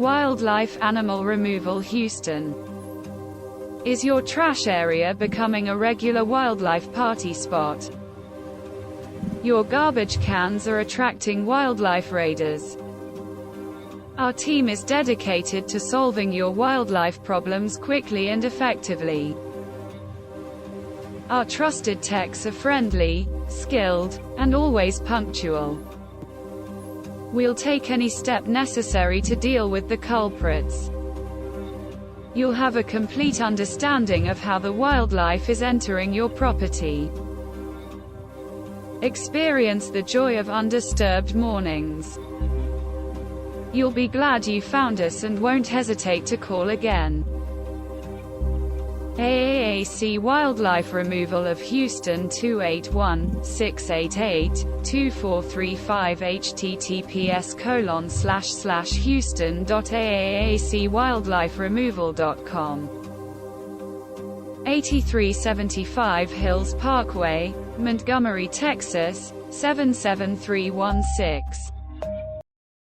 Wildlife Animal Removal Houston. Is your trash area becoming a regular wildlife party spot? Your garbage cans are attracting wildlife raiders. Our team is dedicated to solving your wildlife problems quickly and effectively. Our trusted techs are friendly, skilled, and always punctual. We'll take any step necessary to deal with the culprits. You'll have a complete understanding of how the wildlife is entering your property. Experience the joy of undisturbed mornings. You'll be glad you found us and won't hesitate to call again. AAAC Wildlife Removal of Houston 281-688-2435 https://houston.aaacwildliferemoval.com 8375 Hills Parkway, Montgomery, Texas 77316